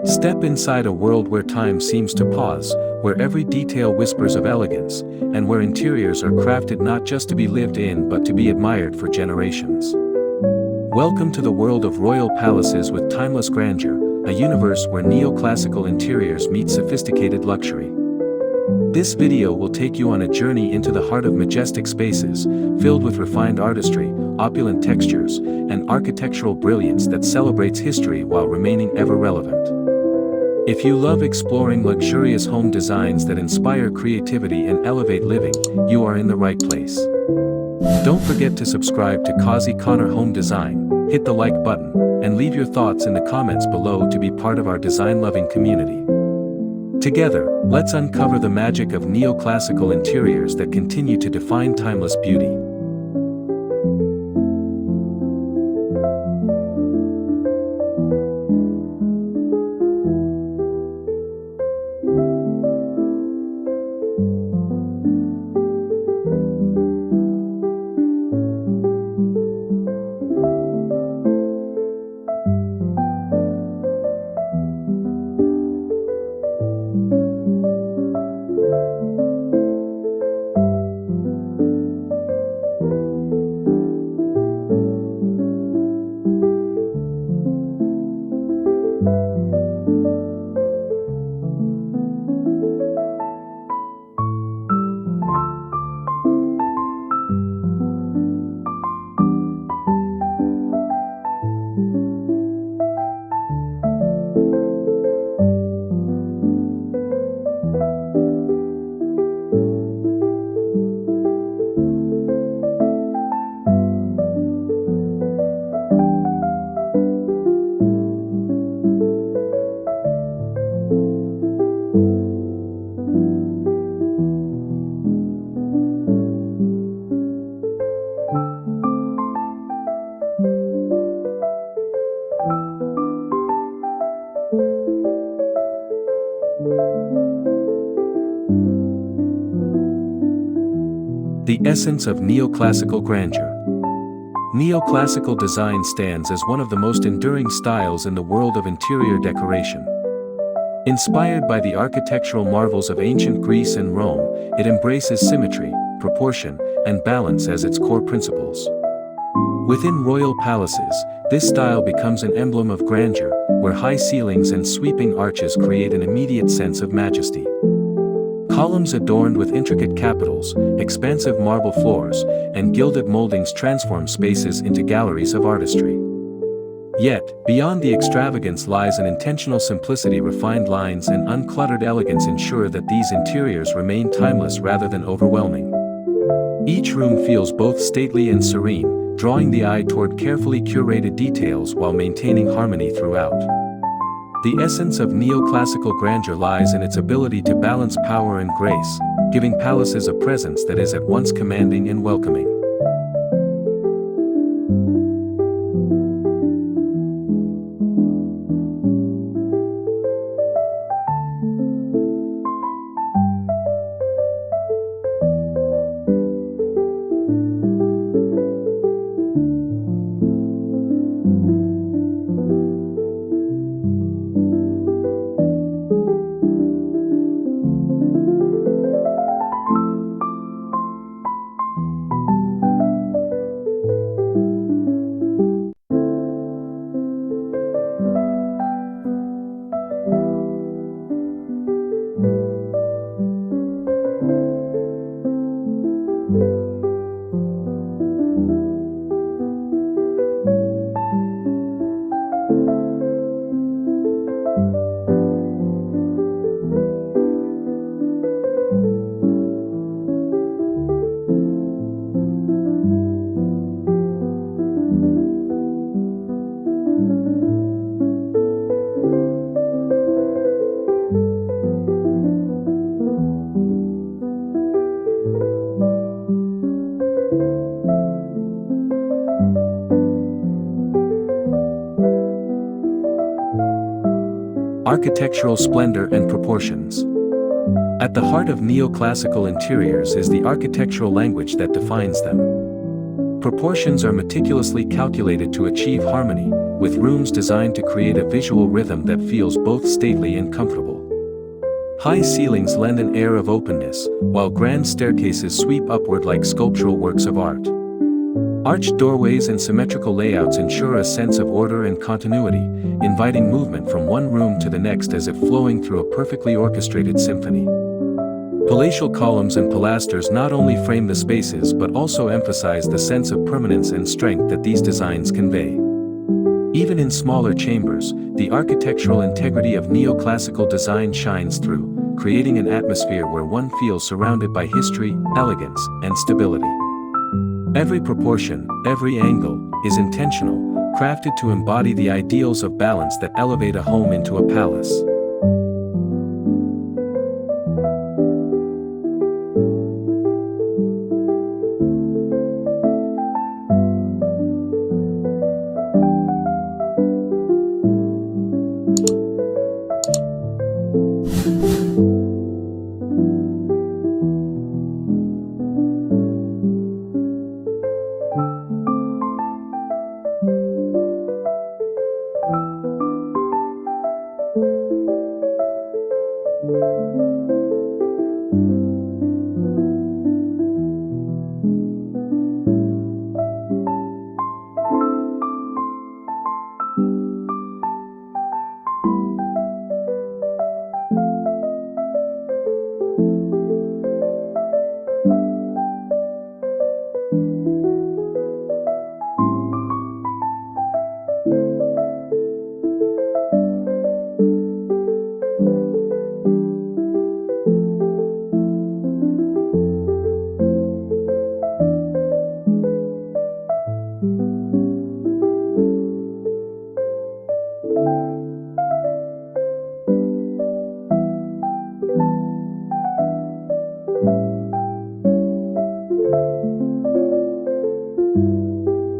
Step inside a world where time seems to pause, where every detail whispers of elegance, and where interiors are crafted not just to be lived in but to be admired for generations. Welcome to the world of royal palaces with timeless grandeur, a universe where neoclassical interiors meet sophisticated luxury. This video will take you on a journey into the heart of majestic spaces, filled with refined artistry, opulent textures, and architectural brilliance that celebrates history while remaining ever relevant. If you love exploring luxurious home designs that inspire creativity and elevate living, you are in the right place. Don't forget to subscribe to Cozy Connor Home Design, hit the like button, and leave your thoughts in the comments below to be part of our design-loving community. Together, let's uncover the magic of neoclassical interiors that continue to define timeless beauty. The essence of neoclassical grandeur. Neoclassical design stands as one of the most enduring styles in the world of interior decoration. Inspired by the architectural marvels of ancient Greece and Rome, it embraces symmetry, proportion, and balance as its core principles. Within royal palaces, this style becomes an emblem of grandeur, where high ceilings and sweeping arches create an immediate sense of majesty. Columns adorned with intricate capitals, expansive marble floors, and gilded moldings transform spaces into galleries of artistry. Yet, beyond the extravagance lies an intentional simplicity. Refined lines and uncluttered elegance ensure that these interiors remain timeless rather than overwhelming. Each room feels both stately and serene, drawing the eye toward carefully curated details while maintaining harmony throughout. The essence of neoclassical grandeur lies in its ability to balance power and grace, giving palaces a presence that is at once commanding and welcoming. Architectural splendor and proportions. At the heart of neoclassical interiors is the architectural language that defines them. Proportions are meticulously calculated to achieve harmony, with rooms designed to create a visual rhythm that feels both stately and comfortable. High ceilings lend an air of openness, while grand staircases sweep upward like sculptural works of art. Arched doorways and symmetrical layouts ensure a sense of order and continuity, inviting movement from one room to the next as if flowing through a perfectly orchestrated symphony. Palatial columns and pilasters not only frame the spaces but also emphasize the sense of permanence and strength that these designs convey. Even in smaller chambers, the architectural integrity of neoclassical design shines through, creating an atmosphere where one feels surrounded by history, elegance, and stability. Every proportion, every angle, is intentional, crafted to embody the ideals of balance that elevate a home into a palace.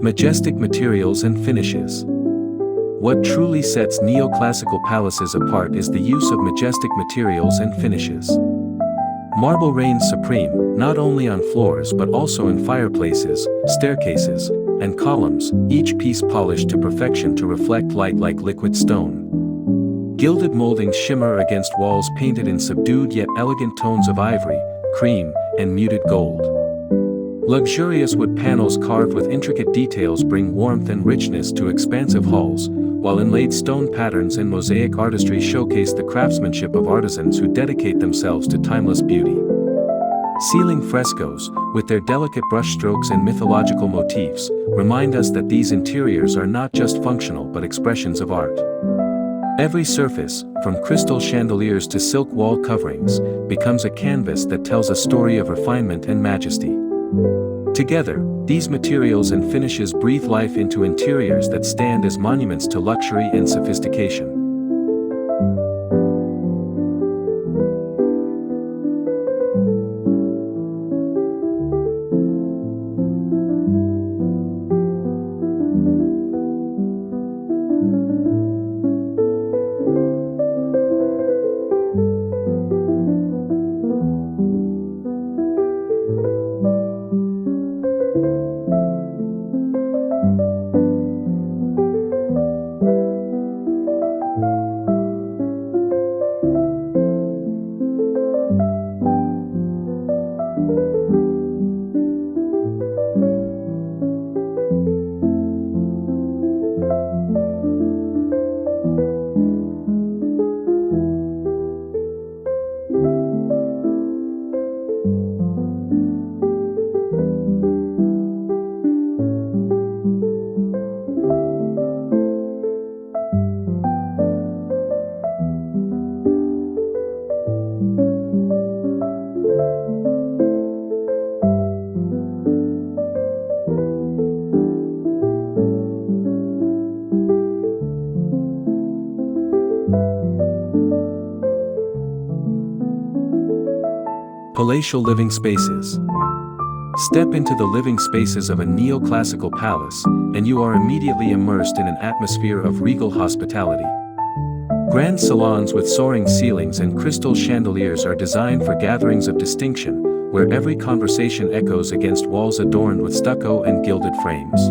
Majestic materials and finishes. What truly sets neoclassical palaces apart is the use of majestic materials and finishes. Marble reigns supreme, not only on floors but also in fireplaces, staircases, and columns, each piece polished to perfection to reflect light like liquid stone. Gilded moldings shimmer against walls painted in subdued yet elegant tones of ivory, cream, and muted gold. Luxurious wood panels carved with intricate details bring warmth and richness to expansive halls, while inlaid stone patterns and mosaic artistry showcase the craftsmanship of artisans who dedicate themselves to timeless beauty. Ceiling frescoes, with their delicate brushstrokes and mythological motifs, remind us that these interiors are not just functional but expressions of art. Every surface, from crystal chandeliers to silk wall coverings, becomes a canvas that tells a story of refinement and majesty. Together, these materials and finishes breathe life into interiors that stand as monuments to luxury and sophistication. Palatial living spaces. Step into the living spaces of a neoclassical palace, and you are immediately immersed in an atmosphere of regal hospitality. Grand salons with soaring ceilings and crystal chandeliers are designed for gatherings of distinction, where every conversation echoes against walls adorned with stucco and gilded frames.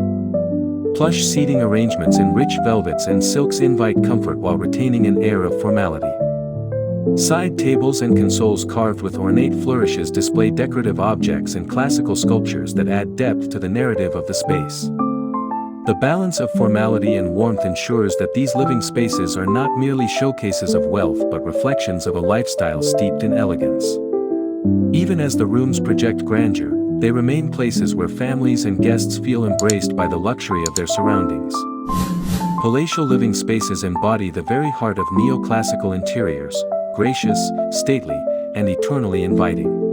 Plush seating arrangements in rich velvets and silks invite comfort while retaining an air of formality. Side tables and consoles carved with ornate flourishes display decorative objects and classical sculptures that add depth to the narrative of the space. The balance of formality and warmth ensures that these living spaces are not merely showcases of wealth but reflections of a lifestyle steeped in elegance. Even as the rooms project grandeur, they remain places where families and guests feel embraced by the luxury of their surroundings. Palatial living spaces embody the very heart of neoclassical interiors, gracious, stately, and eternally inviting.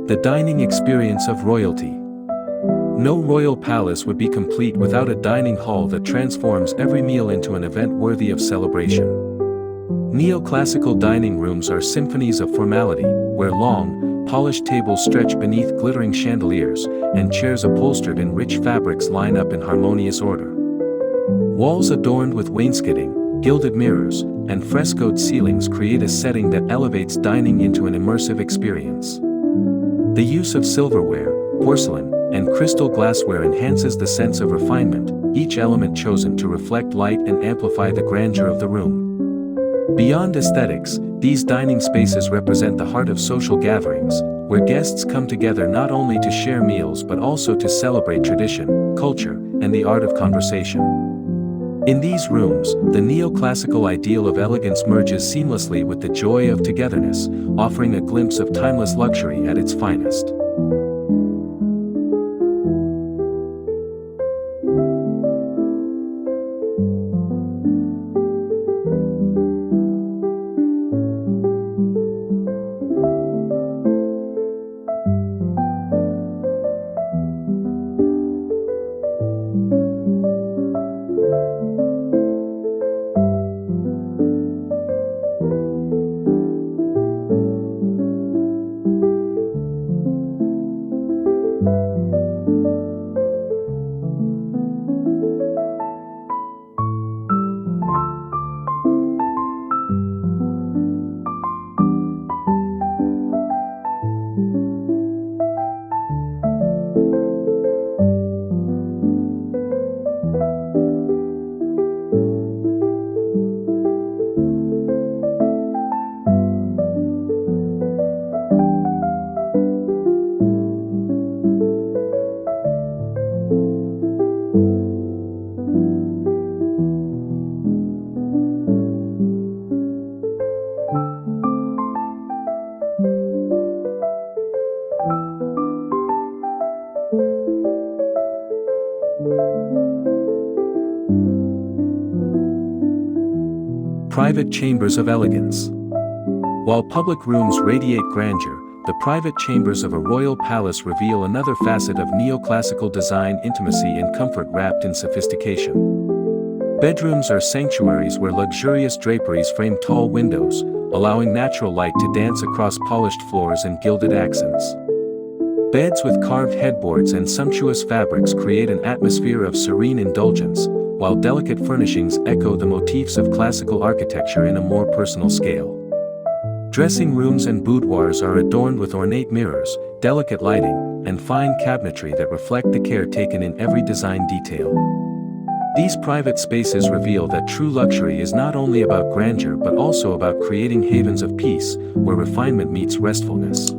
The dining experience of royalty. No royal palace would be complete without a dining hall that transforms every meal into an event worthy of celebration. Neoclassical dining rooms are symphonies of formality, where long, polished tables stretch beneath glittering chandeliers, and chairs upholstered in rich fabrics line up in harmonious order. Walls adorned with wainscoting, gilded mirrors, and frescoed ceilings create a setting that elevates dining into an immersive experience. The use of silverware, porcelain, and crystal glassware enhances the sense of refinement, each element chosen to reflect light and amplify the grandeur of the room. Beyond aesthetics, these dining spaces represent the heart of social gatherings, where guests come together not only to share meals but also to celebrate tradition, culture, and the art of conversation. In these rooms, the neoclassical ideal of elegance merges seamlessly with the joy of togetherness, offering a glimpse of timeless luxury at its finest. Private chambers of elegance. While public rooms radiate grandeur, the private chambers of a royal palace reveal another facet of neoclassical design: intimacy and comfort wrapped in sophistication. Bedrooms are sanctuaries where luxurious draperies frame tall windows, allowing natural light to dance across polished floors and gilded accents. Beds with carved headboards and sumptuous fabrics create an atmosphere of serene indulgence, while delicate furnishings echo the motifs of classical architecture in a more personal scale. Dressing rooms and boudoirs are adorned with ornate mirrors, delicate lighting, and fine cabinetry that reflect the care taken in every design detail. These private spaces reveal that true luxury is not only about grandeur but also about creating havens of peace, where refinement meets restfulness.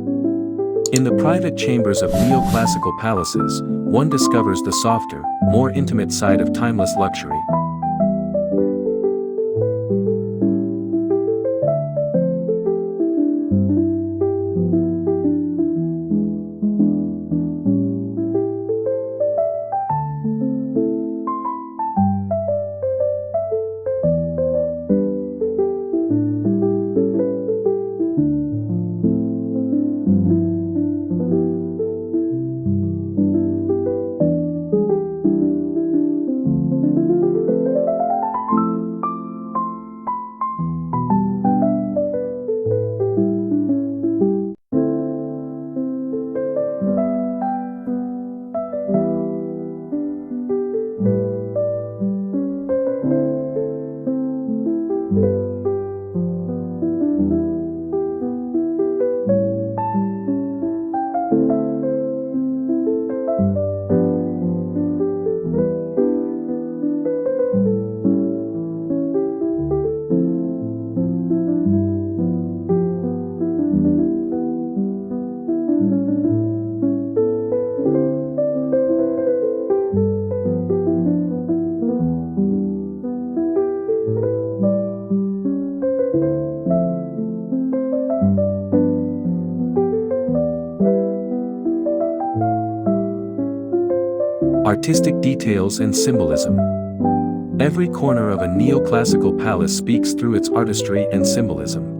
In the private chambers of neoclassical palaces, one discovers the softer, more intimate side of timeless luxury. Artistic details and symbolism. Every corner of a neoclassical palace speaks through its artistry and symbolism.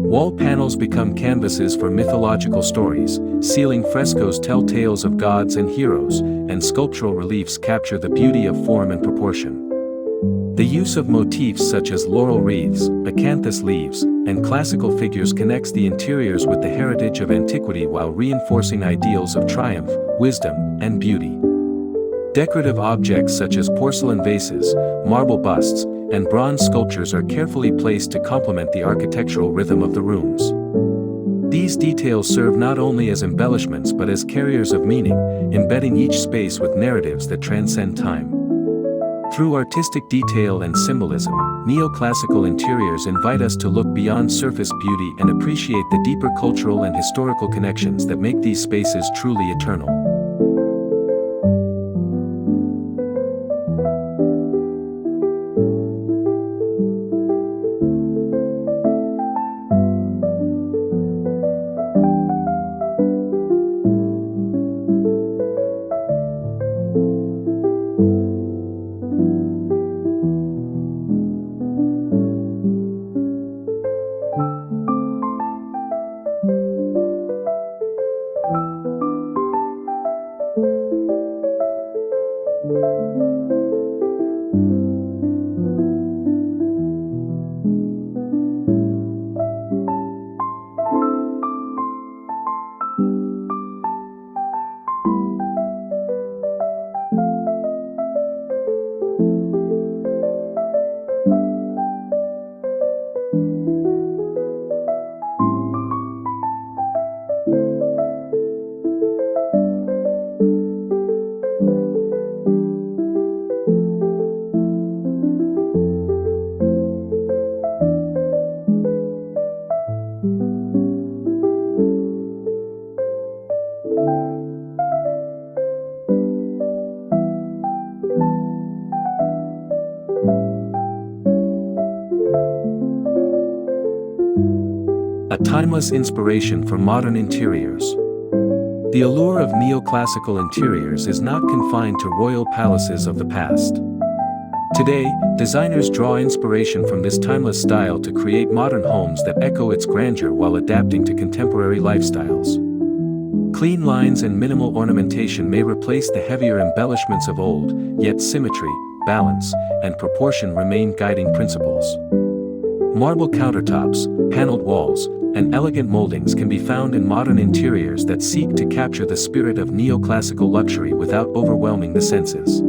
Wall panels become canvases for mythological stories, ceiling frescoes tell tales of gods and heroes, and sculptural reliefs capture the beauty of form and proportion. The use of motifs such as laurel wreaths, acanthus leaves, and classical figures connects the interiors with the heritage of antiquity while reinforcing ideals of triumph, wisdom, and beauty. Decorative objects such as porcelain vases, marble busts, and bronze sculptures are carefully placed to complement the architectural rhythm of the rooms. These details serve not only as embellishments but as carriers of meaning, embedding each space with narratives that transcend time. Through artistic detail and symbolism, neoclassical interiors invite us to look beyond surface beauty and appreciate the deeper cultural and historical connections that make these spaces truly eternal. A timeless inspiration for modern interiors. The allure of neoclassical interiors is not confined to royal palaces of the past. Today, designers draw inspiration from this timeless style to create modern homes that echo its grandeur while adapting to contemporary lifestyles. Clean lines and minimal ornamentation may replace the heavier embellishments of old, yet symmetry, balance, and proportion remain guiding principles. Marble countertops, paneled walls, and elegant moldings can be found in modern interiors that seek to capture the spirit of neoclassical luxury without overwhelming the senses.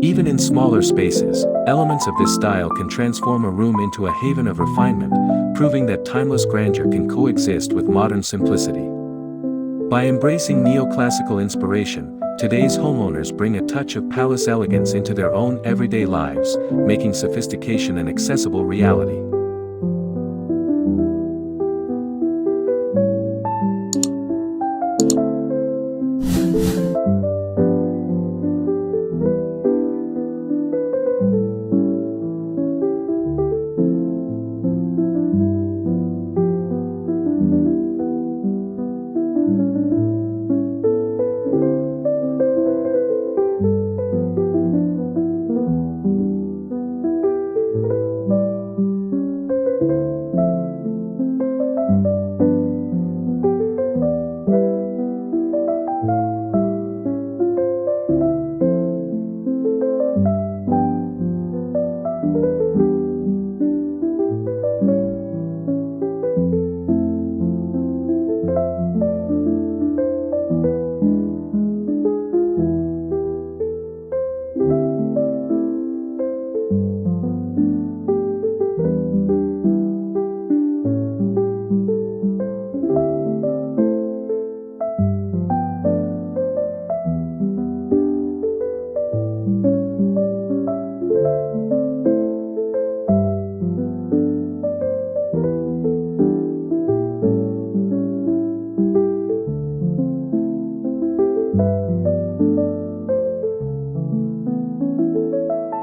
Even in smaller spaces, elements of this style can transform a room into a haven of refinement, proving that timeless grandeur can coexist with modern simplicity. By embracing neoclassical inspiration, today's homeowners bring a touch of palace elegance into their own everyday lives, making sophistication an accessible reality.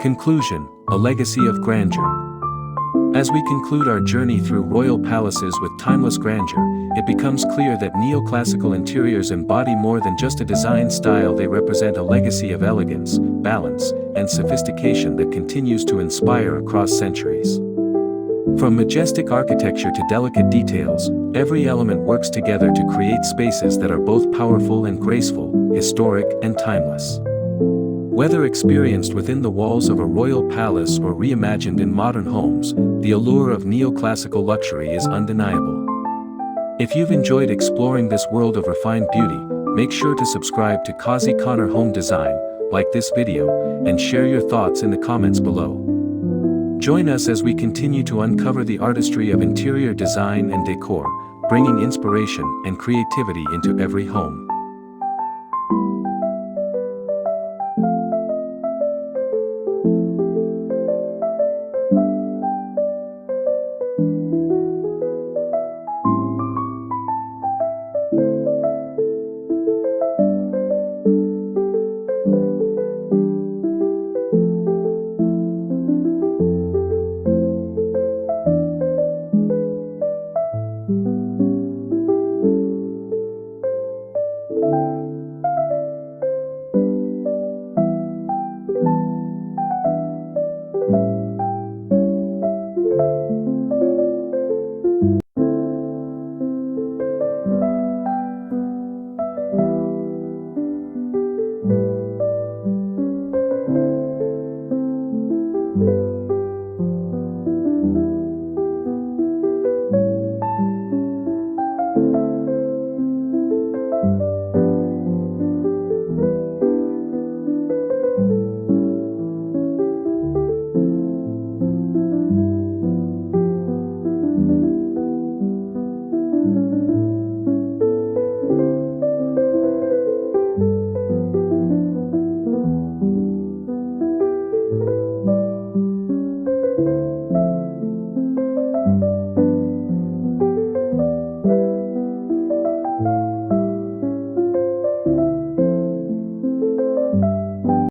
Conclusion: a legacy of grandeur. As we conclude our journey through royal palaces with timeless grandeur, it becomes clear that neoclassical interiors embody more than just a design style. They represent a legacy of elegance, balance, and sophistication that continues to inspire across centuries. From majestic architecture to delicate details, every element works together to create spaces that are both powerful and graceful, historic and timeless. Whether experienced within the walls of a royal palace or reimagined in modern homes, the allure of neoclassical luxury is undeniable. If you've enjoyed exploring this world of refined beauty, make sure to subscribe to Cozy Corner Home Design, like this video, and share your thoughts in the comments below. Join us as we continue to uncover the artistry of interior design and decor, bringing inspiration and creativity into every home.